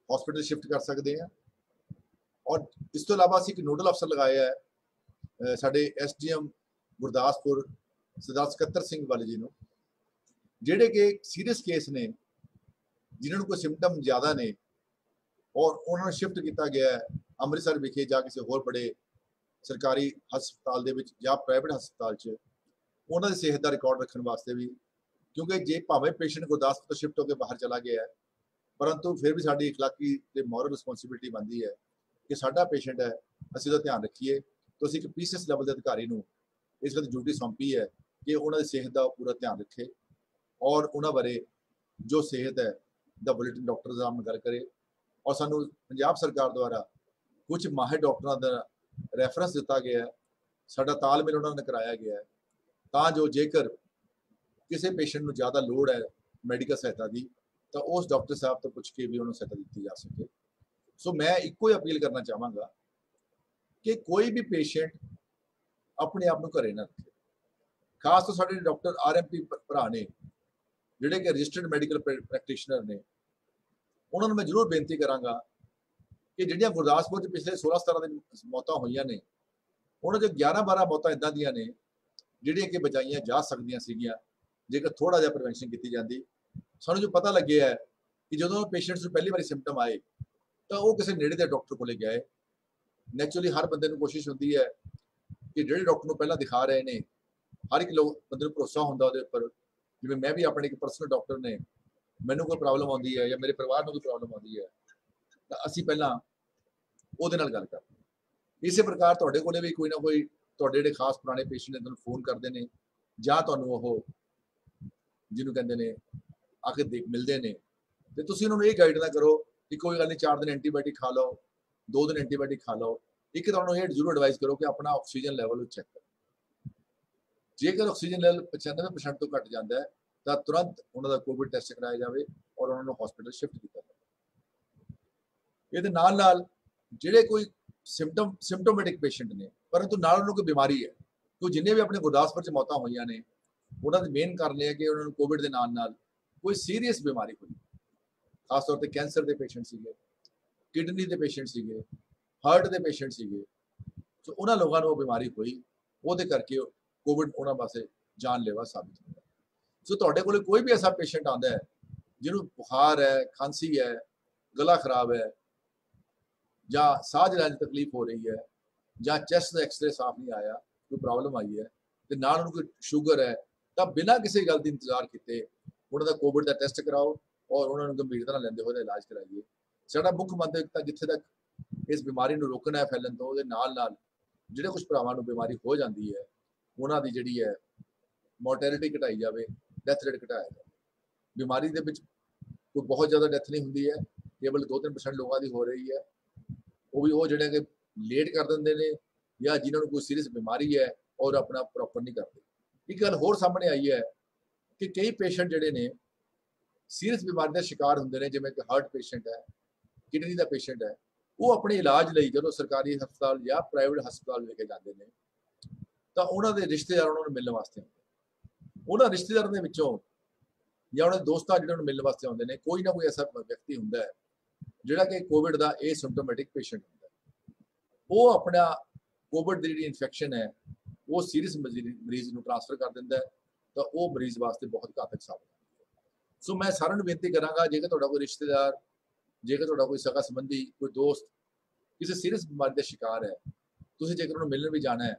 ਹਸਪੀਟਲ ਸ਼ਿਫਟ ਕਰ ਸਕਦੇ ਹਾਂ। ਔਰ ਇਸ ਤੋਂ ਇਲਾਵਾ ਅਸੀਂ ਇੱਕ ਨੋਡਲ ਅਫਸਰ ਲਗਾਇਆ ਹੈ ਸਾਡੇ SDM ਗੁਰਦਾਸਪੁਰ ਸਰਦਾਰ ਸਕੱਤਰ ਸਿੰਘ ਵਾਲੇ ਜੀ ਨੂੰ, ਜਿਹੜੇ ਕਿ ਸੀਰੀਅਸ ਕੇਸ ਨੇ ਜਿਨ੍ਹਾਂ ਨੂੰ ਕੋਈ ਸਿੰਪਟਮ ਜ਼ਿਆਦਾ ਨੇ ਔਰ ਉਹਨਾਂ ਨੂੰ ਸ਼ਿਫਟ ਕੀਤਾ ਗਿਆ ਹੈ ਅੰਮ੍ਰਿਤਸਰ ਵਿਖੇ ਜਾਂ ਕਿਸੇ ਹੋਰ ਬੜੇ ਸਰਕਾਰੀ ਹਸਪਤਾਲ ਦੇ ਵਿੱਚ ਜਾਂ ਪ੍ਰਾਈਵੇਟ ਹਸਪਤਾਲ 'ਚ, ਉਹਨਾਂ ਦੀ ਸਿਹਤ ਦਾ ਰਿਕਾਰਡ ਰੱਖਣ ਵਾਸਤੇ ਵੀ। ਕਿਉਂਕਿ ਜੇ ਭਾਵੇਂ ਪੇਸ਼ੈਂਟ ਗੁਰਦਾਸਪੁਰ ਤੋਂ ਸ਼ਿਫਟ ਹੋ ਕੇ ਬਾਹਰ ਚਲਾ ਗਿਆ ਹੈ, ਪਰੰਤੂ ਫਿਰ ਵੀ ਸਾਡੀ ਇਖਲਾਕੀ ਤੇ ਮੋਰਲ ਰਿਸਪੌਂਸਿਬਿਲਿਟੀ ਬਣਦੀ ਹੈ ਕਿ ਸਾਡਾ ਪੇਸ਼ੈਂਟ ਹੈ, ਅਸੀਂ ਉਹਦਾ ਧਿਆਨ ਰੱਖੀਏ। ਤਾਂ ਅਸੀਂ ਇੱਕ PCS ਲੈਵਲ ਦੇ ਅਧਿਕਾਰੀ ਨੂੰ ਇਸ ਗੱਲ ਦੀ ਡਿਊਟੀ ਸੌਂਪੀ ਹੈ ਕਿ ਉਹਨਾਂ ਦੀ ਸਿਹਤ ਦਾ ਪੂਰਾ ਧਿਆਨ ਰੱਖੇ ਔਰ ਉਹਨਾਂ ਬਾਰੇ ਜੋ ਸਿਹਤ ਹੈ ਦਾ ਬੁਲੇਟਿਨ ਡਾਕਟਰ ਸਾਹਿਬ ਨਾਲ ਗੱਲ ਕਰੇ। ਔਰ ਸਾਨੂੰ ਪੰਜਾਬ ਸਰਕਾਰ ਦੁਆਰਾ ਕੁਝ ਮਾਹਿਰ ਡਾਕਟਰਾਂ ਦਾ ਰੈਫਰੈਂਸ ਦਿੱਤਾ ਗਿਆ ਹੈ, ਸਾਡਾ ਤਾਲਮੇਲ ਉਹਨਾਂ ਨਾਲ ਕਰਾਇਆ ਗਿਆ ਹੈ, ਤਾਂ ਜੋ ਜੇਕਰ ਕਿਸੇ ਪੇਸ਼ੈਂਟ ਨੂੰ ਜ਼ਿਆਦਾ ਲੋੜ ਹੈ ਮੈਡੀਕਲ ਸਹਾਇਤਾ ਦੀ ਤਾਂ ਉਸ ਡਾਕਟਰ ਸਾਹਿਬ ਤੋਂ ਪੁੱਛ ਕੇ ਵੀ ਉਹਨੂੰ ਸਹਾਇਤਾ ਦਿੱਤੀ ਜਾ ਸਕੇ। ਸੋ ਮੈਂ ਇੱਕੋ ਹੀ ਅਪੀਲ ਕਰਨਾ ਚਾਹਾਂਗਾ ਕਿ ਕੋਈ ਵੀ ਪੇਸ਼ੈਂਟ ਆਪਣੇ ਆਪ ਨੂੰ ਘਰੇ ਨਾ ਰੱਖੇ। ਖਾਸ ਤੋਂ ਸਾਡੇ ਡਾਕਟਰ RMP ਭਰਾ ਨੇ ਜਿਹੜੇ ਕਿ ਰਜਿਸਟਰਡ ਮੈਡੀਕਲ ਪ੍ਰੈਕਟੀਸ਼ਨਰ ਨੇ, ਉਹਨਾਂ ਨੂੰ ਮੈਂ ਜ਼ਰੂਰ ਬੇਨਤੀ ਕਰਾਂਗਾ ਕਿ ਜਿਹੜੀਆਂ ਗੁਰਦਾਸਪੁਰ 'ਚ ਪਿਛਲੇ 16-17 ਦਿਨ ਮੌਤਾਂ ਹੋਈਆਂ ਨੇ, ਉਹਨਾਂ 'ਚ 11-12 ਮੌਤਾਂ ਇੱਦਾਂ ਦੀਆਂ ਨੇ ਜਿਹੜੀਆਂ ਕਿ ਬਚਾਈਆਂ ਜਾ ਸਕਦੀਆਂ ਸੀਗੀਆਂ ਜੇਕਰ ਥੋੜਾ ਜਿਹਾ ਪ੍ਰੀਵੈਂਸ਼ਨ ਕੀਤੀ ਜਾਂਦੀ। ਸਾਨੂੰ ਜੋ ਪਤਾ ਲੱਗਿਆ ਹੈ ਕਿ ਜਦੋਂ ਪੇਸ਼ੈਂਟਸ ਨੂੰ ਪਹਿਲੀ ਵਾਰੀ ਸਿੰਪਟਮ ਆਏ ਤਾਂ ਉਹ ਕਿਸੇ ਨੇੜੇ ਦੇ ਡਾਕਟਰ ਕੋਲੇ ਗਏ। ਨੈਚੁਰਲੀ ਹਰ ਬੰਦੇ ਨੂੰ ਕੋਸ਼ਿਸ਼ ਹੁੰਦੀ ਹੈ ਕਿ ਜਿਹੜੇ ਡਾਕਟਰ ਨੂੰ ਪਹਿਲਾਂ ਦਿਖਾ ਰਹੇ ਨੇ, ਹਰ ਇੱਕ ਬੰਦੇ ਨੂੰ ਭਰੋਸਾ ਹੁੰਦਾ ਉਹਦੇ ਉੱਪਰ। ਜਿਵੇਂ ਮੈਂ ਵੀ ਆਪਣੇ ਇੱਕ ਪਰਸਨਲ ਡਾਕਟਰ ਨੇ, ਮੈਨੂੰ ਕੋਈ ਪ੍ਰੋਬਲਮ ਆਉਂਦੀ ਹੈ ਜਾਂ ਮੇਰੇ ਪਰਿਵਾਰ ਨੂੰ ਕੋਈ ਪ੍ਰੋਬਲਮ ਆਉਂਦੀ ਹੈ ਤਾਂ ਅਸੀਂ ਪਹਿਲਾਂ ਉਹਦੇ ਨਾਲ ਗੱਲ ਕਰਦੇ। ਇਸੇ ਪ੍ਰਕਾਰ ਤੁਹਾਡੇ ਕੋਲੇ ਵੀ ਕੋਈ ਨਾ ਕੋਈ ਤੁਹਾਡੇ ਜਿਹੜੇ ਖਾਸ ਪੁਰਾਣੇ ਪੇਸ਼ੈਂਟ ਨੇ ਤੁਹਾਨੂੰ ਫੋਨ ਕਰਦੇ ਨੇ ਜਾਂ ਤੁਹਾਨੂੰ ਉਹ ਜਿਹਨੂੰ ਕਹਿੰਦੇ ਨੇ ਆ ਕੇ ਮਿਲਦੇ ਨੇ, ਤੇ ਤੁਸੀਂ ਉਹਨਾਂ ਨੂੰ ਇਹ ਗਾਈਡ ਨਾ ਕਰੋ ਕਿ ਕੋਈ ਗੱਲ ਨਹੀਂ 4 ਦਿਨ ਐਂਟੀਬਾਇਓਟਿਕ ਖਾ ਲਓ, 2 ਦਿਨ ਐਂਟੀਬਾਇਓਟਿਕ ਖਾ ਲਓ। ਇੱਕ ਤੁਹਾਨੂੰ ਇਹ ਜ਼ਰੂਰ ਐਡਵਾਈਸ ਕਰੋ ਕਿ ਆਪਣਾ ਆਕਸੀਜਨ ਲੈਵਲ ਚੈੱਕ ਕਰੋ। ਜੇਕਰ ਆਕਸੀਜਨ ਲੈਵਲ 95% ਤੋਂ ਘੱਟ ਜਾਂਦਾ ਹੈ ਤਾਂ ਤੁਰੰਤ ਉਹਨਾਂ ਦਾ ਕੋਵਿਡ ਟੈਸਟ ਕਰਾਇਆ ਜਾਵੇ ਔਰ ਉਹਨਾਂ ਨੂੰ ਹਸਪੀਟਲ ਸ਼ਿਫਟ ਕੀਤਾ ਜਾਵੇ। ਇਹਦੇ ਨਾਲ ਨਾਲ ਜਿਹੜੇ ਕੋਈ ਸਿੰਪਟੋਮੈਟਿਕ ਪੇਸ਼ੈਂਟ ਨੇ ਪਰੰਤੂ ਨਾਲ ਉਹਨਾਂ ਨੂੰ ਕੋਈ ਬਿਮਾਰੀ ਹੈ, ਕਿਉਂ ਜਿੰਨੇ ਵੀ ਆਪਣੇ ਗੁਰਦਾਸਪੁਰ 'ਚ ਮੌਤਾਂ ਹੋਈਆਂ ਨੇ ਉਹਨਾਂ ਦੇ ਮੇਨ ਕਾਰਨ ਇਹ ਹੈ ਕਿ ਉਹਨਾਂ ਨੂੰ ਕੋਵਿਡ ਦੇ ਨਾਲ ਕੋਈ ਸੀਰੀਅਸ ਬਿਮਾਰੀ ਹੋਈ, ਖਾਸ ਤੌਰ ਤੇ ਕੈਂਸਰ ਦੇ ਪੇਸ਼ੈਂਟ ਸੀਗੇ, ਕਿਡਨੀ ਦੇ ਪੇਸ਼ੈਂਟ ਸੀਗੇ, ਹਾਰਟ ਦੇ ਪੇਸ਼ੈਂਟ ਸੀਗੇ। ਸੋ ਉਹਨਾਂ ਲੋਕਾਂ ਨੂੰ ਉਹ ਬਿਮਾਰੀ ਹੋਈ, ਉਹਦੇ ਕਰਕੇ ਕੋਵਿਡ ਉਹਨਾਂ ਵਾਸਤੇ ਜਾਨਲੇਵਾ ਸਾਬਿਤ ਹੁੰਦਾ। ਸੋ ਤੁਹਾਡੇ ਕੋਲ ਕੋਈ ਵੀ ਐਸਾ ਪੇਸ਼ੈਂਟ ਆਉਂਦਾ ਹੈ ਜਿਹਨੂੰ ਬੁਖਾਰ ਹੈ, ਖਾਂਸੀ ਹੈ, ਗਲਾ ਖਰਾਬ ਹੈ ਜਾਂ ਸਾਹ ਲੈਣ 'ਚ ਤਕਲੀਫ ਹੋ ਰਹੀ ਹੈ ਜਾਂ ਚੈਸਟ ਦਾ ਐਕਸਰੇ ਸਾਫ਼ ਨਹੀਂ ਆਇਆ, ਕੋਈ ਪ੍ਰੋਬਲਮ ਆਈ ਹੈ ਤੇ ਨਾਲ ਉਹਨੂੰ ਕੋਈ ਸ਼ੂਗਰ ਹੈ, ਤਾਂ ਬਿਨਾਂ ਕਿਸੇ ਗੱਲ ਦੀ ਇੰਤਜ਼ਾਰ ਕੀਤੇ ਉਹਨਾਂ ਦਾ ਕੋਵਿਡ ਦਾ ਟੈਸਟ ਕਰਾਓ ਔਰ ਉਹਨਾਂ ਨੂੰ ਗੰਭੀਰਤਾ ਨਾਲ ਲੈਂਦੇ ਹੋਏ ਉਹਦਾ ਇਲਾਜ ਕਰਾਈਏ। ਸਾਡਾ ਮੁੱਖ ਮੰਤਵ ਤਾਂ ਜਿੱਥੇ ਤੱਕ ਇਸ ਬਿਮਾਰੀ ਨੂੰ ਰੋਕਣਾ ਹੈ ਫੈਲਣ ਤੋਂ, ਉਹਦੇ ਨਾਲ ਨਾਲ ਜਿਹੜੇ ਕੁਝ ਭਰਾਵਾਂ ਨੂੰ ਬਿਮਾਰੀ ਹੋ ਜਾਂਦੀ ਹੈ ਉਹਨਾਂ ਦੀ ਜਿਹੜੀ ਹੈ ਮੋਰਟੈਲਿਟੀ ਘਟਾਈ ਜਾਵੇ, ਡੈਥ ਰੇਟ ਘਟਾਇਆ ਜਾਵੇ। ਬਿਮਾਰੀ ਦੇ ਵਿੱਚ ਕੋਈ ਬਹੁਤ ਜ਼ਿਆਦਾ ਡੈਥ ਨਹੀਂ ਹੁੰਦੀ ਹੈ, ਕੇਵਲ 2-3% ਲੋਕਾਂ ਦੀ ਹੋ ਰਹੀ ਹੈ, ਉਹ ਵੀ ਉਹ ਜਿਹੜੇ ਕਿ ਲੇਟ ਕਰ ਦਿੰਦੇ ਨੇ ਜਾਂ ਜਿਨ੍ਹਾਂ ਨੂੰ ਕੋਈ ਸੀਰੀਅਸ ਬਿਮਾਰੀ ਹੈ ਔਰ ਆਪਣਾ ਪ੍ਰੋਪਰ ਨਹੀਂ ਕਰਦੇ। ਇੱਕ ਗੱਲ ਹੋਰ ਸਾਹਮਣੇ ਆਈ ਹੈ ਕਿ ਕਈ ਪੇਸ਼ੈਂਟ ਜਿਹੜੇ ਨੇ ਸੀਰੀਅਸ ਬਿਮਾਰੀ ਦਾ ਸ਼ਿਕਾਰ ਹੁੰਦੇ ਨੇ, ਜਿਵੇਂ ਕਿ ਹਾਰਟ ਪੇਸ਼ੈਂਟ ਹੈ, ਕਿਡਨੀ ਦਾ ਪੇਸ਼ੈਂਟ ਹੈ, ਉਹ ਆਪਣੇ ਇਲਾਜ ਲਈ ਜਦੋਂ ਸਰਕਾਰੀ ਹਸਪਤਾਲ ਜਾਂ ਪ੍ਰਾਈਵੇਟ ਹਸਪਤਾਲ ਲੈ ਕੇ ਜਾਂਦੇ ਨੇ ਤਾਂ ਉਹਨਾਂ ਦੇ ਰਿਸ਼ਤੇਦਾਰ ਉਹਨਾਂ ਨੂੰ ਮਿਲਣ ਵਾਸਤੇ ਆਉਂਦੇ। ਉਹਨਾਂ ਰਿਸ਼ਤੇਦਾਰਾਂ ਦੇ ਵਿੱਚੋਂ ਜਾਂ ਉਹਨਾਂ ਦੇ ਦੋਸਤਾਂ ਜਿਹੜੇ ਨੂੰ ਮਿਲਣ ਵਾਸਤੇ ਆਉਂਦੇ ਨੇ, ਕੋਈ ਨਾ ਕੋਈ ਐਸਾ ਵਿਅਕਤੀ ਹੁੰਦਾ ਹੈ ਜਿਹੜਾ ਕਿ ਕੋਵਿਡ ਦਾ एसिम्प्टोमैटिक पेशेंट ਹੁੰਦਾ ਉਹ ਆਪਣਾ ਕੋਵਿਡ ਦੀ ਜਿਹੜੀ ਇਨਫੈਕਸ਼ਨ ਹੈ ਉਹ ਸੀਰੀਅਸ ਮਰੀਜ਼ ਨੂੰ ਟ੍ਰਾਂਸਫਰ ਕਰ ਦਿੰਦਾ ਤਾਂ ਉਹ ਮਰੀਜ਼ ਵਾਸਤੇ ਬਹੁਤ ਘਾਤਕ ਸਾਬਤ ਹੁੰਦਾ। ਸੋ ਮੈਂ ਸਾਰਿਆਂ ਨੂੰ ਬੇਨਤੀ ਕਰਾਂਗਾ, ਜੇਕਰ ਤੁਹਾਡਾ ਕੋਈ ਰਿਸ਼ਤੇਦਾਰ, ਜੇਕਰ ਤੁਹਾਡਾ ਕੋਈ ਸਗਾ ਸੰਬੰਧੀ, ਕੋਈ ਦੋਸਤ ਕਿਸੇ ਸੀਰੀਅਸ ਬਿਮਾਰੀ ਦਾ ਸ਼ਿਕਾਰ ਹੈ, ਤੁਸੀਂ ਜੇਕਰ ਉਹਨੂੰ ਮਿਲਣ ਵੀ ਜਾਣਾ ਹੈ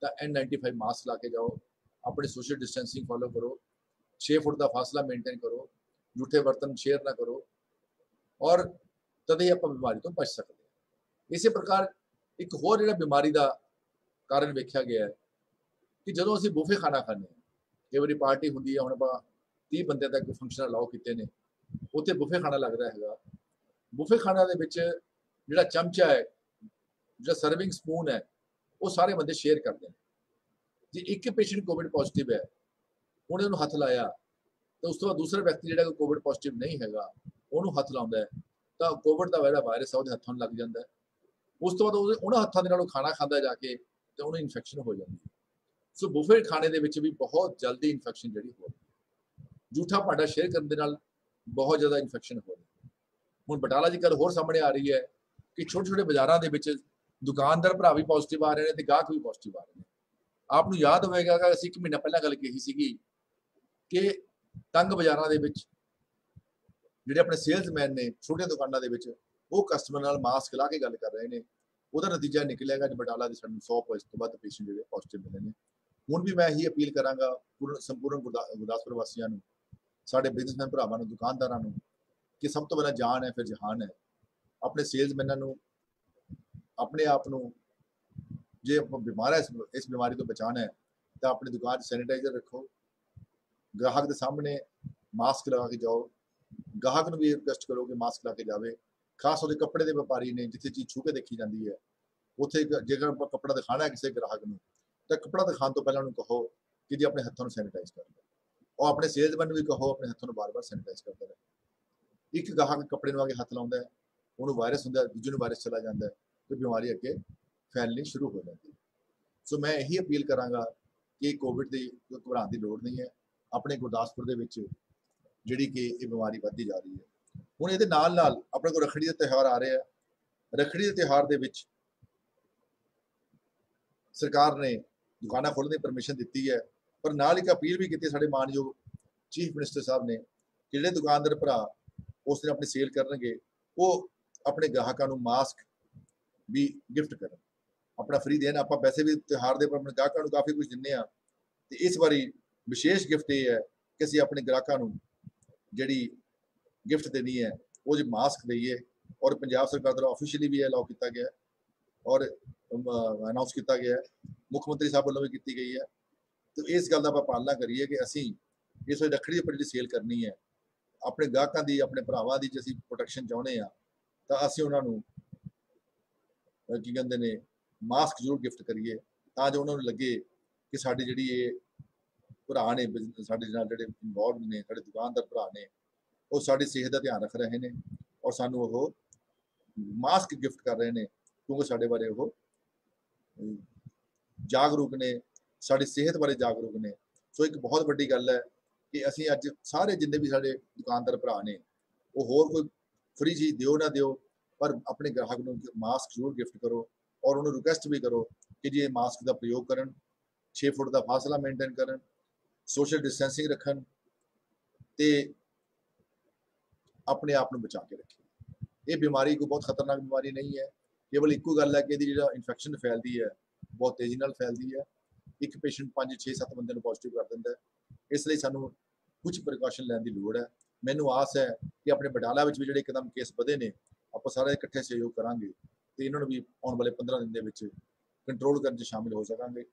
ਤਾਂ N95 ਮਾਸਕ ਲਾ ਕੇ ਜਾਓ, अपनी सोशल डिस्टेंसिंग फॉलो करो, 6 फुट का फासला मेनटेन करो, झूठे बर्तन शेयर ना करो और तद ही आप बीमारी तो बच सकते हैं। इस प्रकार एक होर जो बीमारी का कारण वेख्या गया है कि जो असीं बुफे खाना खाने, कई बार पार्टी होंगी है, हम आप 30 बंदे तक फंक्शन अलाउ किए हैं, उत्थे बुफे खाना लगता है। बुफे खाना के जो चमचा है, जो सर्विंग स्पून है, वो सारे बंदे शेयर करते हैं। जे एक पेशेंट कोविड पॉजिटिव है, उन्हें उन्होंने हथ लाया तो उस तो बाद दूसरा व्यक्ति जो कोविड पॉजिटिव नहीं है उन्होंने हथ लाता है तो कोविड का वह वायरस है वो हथों लग जाता है। उस तो बाद उन्होंने हथों के खाना खाता जाके तो उन्हें इन्फेक्शन हो जाती है। सो बुफे खाने के भी बहुत जल्दी इन्फेक्शन जी हो रही है, झूठा भांडा शेयर करने के बहुत ज़्यादा इन्फेक्शन हो रही है। हुण बटाला की गल होर सामने आ रही है कि छोटे छोटे बाजारों के दुकानदार भरा भी पॉजिटिव आ रहे हैं तो गाहक भी पॉजिटिव आ रहे हैं। आपको याद होएगा कि असीं 1 महीना पहला गल कही सी कि तंग बाजारों के जिहड़े अपने सेल्समैन ने छोटे दुकानों के वो कस्टमर नाल मास्क ला के गल कर रहे हैं, उसका नतीजा निकलेगा कि बटाला के सानूं 100 तो वध पेशेंट जिहड़े पॉजिटिव मिले हैं। हुण भी मैं यही अपील करांगा संपूर्ण गुरदासपुर वासियों नूं, साडे बिजनेसमैन भरावां नूं, दुकानदारां नूं कि सब तो पहला जान है फिर जहान है। अपने सेल्समैनां नूं, अपने आप नूं जे बीमार है इस बीमारी तो बचाना है तो अपनी दुकान सैनिटाइजर रखो, ग्राहक के सामने मास्क लगा के जाओ, ग्राहक को भी रिक्वेस्ट करो कि मास्क ला के जाए। खास तौर कपड़े के व्यापारी ने जिथे चीज़ छू के देखी जाती है उत्थे जेकर कपड़ा दिखाना है किसी ग्राहक को तो कपड़ा दिखाने तो पहले उन्होंने कहो कि जी अपने हथों सैनिटाइज कर लो, और अपने सेल्समैन भी कहो अपने हथों बार बार सैनिटाइज करते रहे। एक ग्राहक कपड़े में आके हथ लाता है, उन्होंने वायरस होंगे, दूजे वायरस चला जाता है तो बीमारी अगे फैलनी शुरू हो जाती है। सो मैं यही अपील करांगा कि कोविड की घबराने की लोड़ नहीं है। अपने गुरदासपुर के जिहड़ी कि ये बीमारी बढ़ती जा रही है। हुण इहदे नाल नाल अपने को रखड़ी का त्यौहार आ रहा है। रखड़ी के त्यौहार के सरकार ने दुकाना खोलने की परमिशन दी है, पर नाल एक अपील भी की साडे मानयोग चीफ मिनिस्टर साहब ने कि जिहड़े दुकानदार भरा उस दिन अपनी सेल करनगे वो अपने ग्राहकों को मास्क भी गिफ्ट करन, अपना फ्री देन। आप वैसे भी त्यौहार के अपने ग्राहकों को काफ़ी कुछ दिंदे आ, तो इस बारी विशेष गिफ्ट ये है कि असीं अपने ग्राहकों को जिहड़ी गिफ्ट देनी है वो जो मास्क दईए, और पंजाब सरकार द्वारा ऑफिशियली भी अलाउ किया गया और अनाउंस किया गया है, मुख्यमंत्री साहब वालों भी की गई है। तो इस गल का पालना करिए कि असीं इस वे रखड़ी पर जी सेल करनी है अपने ग्राहकों की, अपने भरावां की, जो असीं प्रोटैक्शन चाहुंदे आ तो असीं उन्हां नूं की कहते हैं मास्क जरूर गिफ्ट करिए तां जो उन्होंने लगे कि साडी जिहड़ी ये भरा ने साडे नाल जिहड़े इनवॉल्व ने, साडे दुकानदार भरा ने, वो साडी सेहत का ध्यान रख रहे हैं और सानू वो मास्क गिफ्ट कर रहे हैं क्योंकि साडे बारे वो जागरूक ने, साडी सेहत बारे जागरूक ने। सो एक बहुत वड्डी गल है कि असीं अज सारे जिन्ने भी साडे दुकानदार भरा ने वो होर कोई फ्री चीज़ दिओ ना दिओ, पर अपने ग्राहक को मास्क जरूर गिफ्ट करो और उन्होंने रिक्वेस्ट भी करो कि जी मास्क का प्रयोग करन, 6 फुट का फासला मेनटेन करन, सोशल डिस्टेंसिंग रखन ते अपने आप को बचा के रखें। ये बीमारी कोई बहुत खतरनाक बीमारी नहीं है, केवल एको गल है कि जो इन्फेक्शन फैलती है बहुत तेजी नाल फैलती है। एक पेशेंट 5 6 7 बंदे पॉजिटिव कर देता है, इसलिए सानू कुछ प्रिकॉशन लैन की लोड़ है। मैनू आस है कि अपने बटाला भी जो एकदम केस बढ़े ने आप सारे इकट्ठे सहयोग करांगे तो इन्होंने भी आने वाले 15 दिन के कंट्रोल करने शामिल हो सकांगे।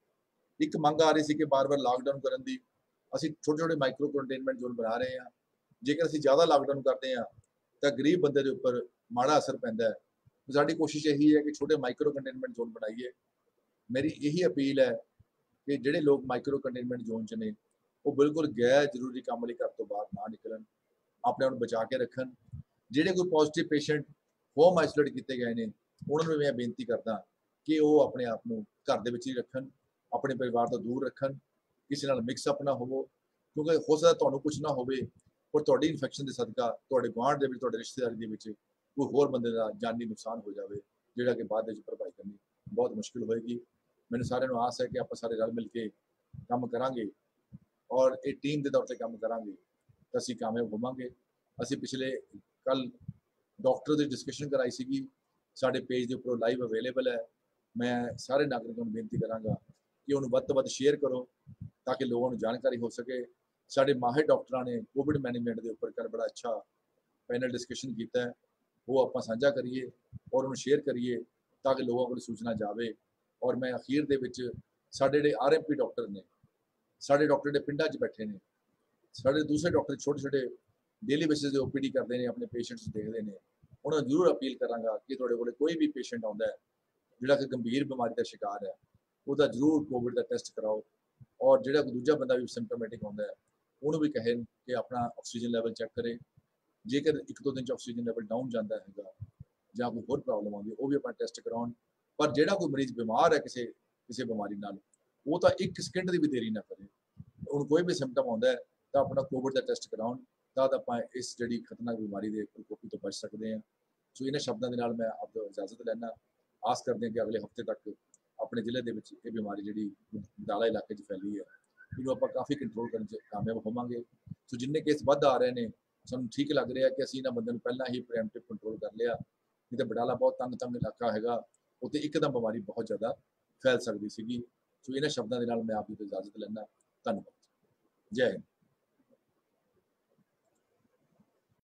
एक मंग आ रही थी कि बार बार लॉकडाउन करने की, असीं छोटे छोटे माइक्रो कंटेनमेंट जोन बना रहे हैं। जेकर असीं ज़्यादा लॉकडाउन करते हैं तो गरीब बंदे के उपर माड़ा असर पैंदा है। तो साडी कोशिश यही है कि छोटे माइक्रो कंटेनमेंट जोन बनाइए। मेरी यही अपील है कि जिहड़े लोग माइक्रो कंटेनमेंट जोन च ने वो बिल्कुल गैर जरूरी काम लई घर तो बाहर ना निकलन, अपने आप बचा के रखन। जिहड़े कोई पॉजिटिव पेशेंट होम आइसोलेट किए गए हैं उन्होंने मैं बेनती करदा कि वो अपने आप को घर दे विच ही रखन, अपने परिवार तो दूर रखन, किसी नाल मिक्सअप ना हो, क्योंकि हो सकता तुहानूं कुछ ना होवे पर तुहाडी इन्फेक्शन के सदका तुहाडे गुआंढ दे विच, तुहाडे रिश्तेदारी दे विच ਕੋਈ ਹੋਰ ਬੰਦੇ ਦਾ ਜਾਨੀ ਨੁਕਸਾਨ ਹੋ ਜਾਵੇ, ਜਿਹੜਾ ਕਿ ਬਾਅਦ ਵਿੱਚ ਭਰਪਾਈ ਕਰਨੀ ਬਹੁਤ ਮੁਸ਼ਕਿਲ ਹੋਏਗੀ। ਮੈਨੂੰ ਸਾਰਿਆਂ ਨੂੰ ਆਸ ਹੈ ਕਿ ਆਪਾਂ ਸਾਰੇ ਰਲ ਮਿਲ ਕੇ ਕੰਮ ਕਰਾਂਗੇ ਔਰ ਇਹ ਟੀਮ ਦੇ ਤੌਰ ਤੇ ਕੰਮ ਕਰਾਂਗੇ ਤਾਂ ਅਸੀਂ ਕਾਮਯਾਬ ਹੋਵਾਂਗੇ। ਅਸੀਂ ਪਿਛਲੇ ਕੱਲ ਡਾਕਟਰ ਦੀ ਡਿਸਕਸ਼ਨ ਕਰਾਈ ਸੀਗੀ, ਸਾਡੇ ਪੇਜ ਦੇ ਉੱਪਰ ਲਾਈਵ ਅਵੇਲੇਬਲ ਹੈ। ਮੈਂ ਸਾਰੇ ਨਾਗਰਿਕਾਂ ਨੂੰ ਬੇਨਤੀ ਕਰਾਂਗਾ ਕਿ ਉਹਨੂੰ ਵੱਧ ਤੋਂ ਵੱਧ ਸ਼ੇਅਰ ਕਰੋ ਤਾਂ ਕਿ ਲੋਕਾਂ ਨੂੰ ਜਾਣਕਾਰੀ ਹੋ ਸਕੇ। ਸਾਡੇ ਮਾਹਿਰ ਡਾਕਟਰਾਂ ਨੇ ਕੋਵਿਡ ਮੈਨੇਜਮੈਂਟ ਦੇ ਉੱਪਰ ਕੱਲ੍ਹ ਬੜਾ ਅੱਛਾ ਪੈਨਲ ਡਿਸਕਸ਼ਨ ਕੀਤਾ ਹੈ, ਉਹ ਆਪਾਂ ਸਾਂਝਾ ਕਰੀਏ ਔਰ ਉਹਨੂੰ ਸ਼ੇਅਰ ਕਰੀਏ ਤਾਂ ਕਿ ਲੋਕਾਂ ਕੋਲ ਸੂਚਨਾ ਜਾਵੇ। ਔਰ ਮੈਂ ਅਖੀਰ ਦੇ ਵਿੱਚ ਸਾਡੇ ਜਿਹੜੇ ਆਰਐਮਪੀ ਡਾਕਟਰ ਨੇ, ਸਾਡੇ ਡਾਕਟਰ ਜਿਹੜੇ ਪਿੰਡਾਂ 'ਚ ਬੈਠੇ ਨੇ, ਸਾਡੇ ਦੂਸਰੇ ਡਾਕਟਰ ਛੋਟੇ ਛੋਟੇ ਡੇਲੀ ਬੇਸਿਸ ਦੇ ਓਪੀਡੀ ਕਰਦੇ ਨੇ, ਆਪਣੇ ਪੇਸ਼ੈਂਟਸ ਦੇਖਦੇ ਨੇ, ਉਹਨਾਂ ਨੂੰ ਜ਼ਰੂਰ ਅਪੀਲ ਕਰਾਂਗਾ ਕਿ ਤੁਹਾਡੇ ਕੋਲ ਕੋਈ ਵੀ ਪੇਸ਼ੈਂਟ ਆਉਂਦਾ ਹੈ ਜਿਹੜਾ ਕਿ ਗੰਭੀਰ ਬਿਮਾਰੀ ਦਾ ਸ਼ਿਕਾਰ ਹੈ, ਉਹਦਾ ਜ਼ਰੂਰ ਕੋਵਿਡ ਦਾ ਟੈਸਟ ਕਰਾਓ। ਔਰ ਜਿਹੜਾ ਕੋਈ ਦੂਜਾ ਬੰਦਾ ਵੀ ਸਿੰਪਟੋਮੈਟਿਕ ਆਉਂਦਾ ਹੈ ਉਹਨੂੰ ਵੀ ਕਹੇ ਕਿ ਆਪਣਾ ਆਕਸੀਜਨ ਲੈਵਲ ਚੈੱਕ ਕਰੇ। ਜੇਕਰ 1-2 ਦਿਨ 'ਚ ਆਕਸੀਜਨ ਲੈਵਲ ਡਾਊਨ ਜਾਂਦਾ ਹੈਗਾ ਜਾਂ ਕੋਈ ਹੋਰ ਪ੍ਰੋਬਲਮ ਆਉਂਦੀ ਉਹ ਵੀ ਆਪਣਾ ਟੈਸਟ ਕਰਾਉਣ। ਪਰ ਜਿਹੜਾ ਕੋਈ ਮਰੀਜ਼ ਬਿਮਾਰ ਹੈ ਕਿਸੇ ਬਿਮਾਰੀ ਨਾਲ, ਉਹ ਤਾਂ 1 ਸਕਿੰਟ ਦੀ ਵੀ ਦੇਰੀ ਨਾ ਕਰੇ। ਹੁਣ ਕੋਈ ਵੀ ਸਿੰਪਟਮ ਆਉਂਦਾ ਹੈ ਤਾਂ ਆਪਣਾ ਕੋਵਿਡ ਦਾ ਟੈਸਟ ਕਰਾਉਣ, ਤਾਂ ਆਪਾਂ ਇਸ ਜਿਹੜੀ ਖਤਰਨਾਕ ਬਿਮਾਰੀ ਦੇ ਪ੍ਰਕੋਪ ਤੋਂ ਬਚ ਸਕਦੇ ਹਾਂ। ਸੋ ਇਹਨਾਂ ਸ਼ਬਦਾਂ ਦੇ ਨਾਲ ਮੈਂ ਆਪ ਤੋਂ ਇਜਾਜ਼ਤ ਲੈਣਾ। ਆਸ ਕਰਦੇ ਹਾਂ ਕਿ ਅਗਲੇ ਹਫ਼ਤੇ ਤੱਕ ਆਪਣੇ ਜ਼ਿਲ੍ਹੇ ਦੇ ਵਿੱਚ ਇਹ ਬਿਮਾਰੀ ਜਿਹੜੀ ਬਟਾਲਾ ਇਲਾਕੇ 'ਚ ਫੈਲੀ ਹੈ, ਇਹਨੂੰ ਆਪਾਂ ਕਾਫੀ ਕੰਟਰੋਲ ਕਰਨ 'ਚ ਕਾਮਯਾਬ ਹੋਵਾਂਗੇ। ਸੋ ਜਿੰਨੇ ਕੇਸ ਵੱਧ ਆ ਰਹੇ ਨੇ, ਸਾਨੂੰ ਠੀਕ ਲੱਗ ਰਿਹਾ ਕਿ ਅਸੀਂ ਇਹਨਾਂ ਬੰਦਿਆਂ ਨੂੰ ਪਹਿਲਾਂ ਹੀ ਪ੍ਰੀਐਮਪਟਿਵ ਕੰਟਰੋਲ ਕਰ ਲਿਆ। ਨਹੀਂ ਤਾਂ ਬਟਾਲਾ ਬਹੁਤ ਤੰਗ ਇਲਾਕਾ ਹੈਗਾ, ਉੱਥੇ ਇੱਕਦਮ ਬਿਮਾਰੀ ਬਹੁਤ ਜ਼ਿਆਦਾ ਫੈਲ ਸਕਦੀ ਸੀਗੀ। ਸੋ ਇਹਨਾਂ ਸ਼ਬਦਾਂ ਦੇ ਨਾਲ ਮੈਂ ਆਪ ਜੀ ਤੋਂ ਇਜਾਜ਼ਤ ਲੈਣਾ। ਧੰਨਵਾਦ। ਜੈ ਹਿੰਦ।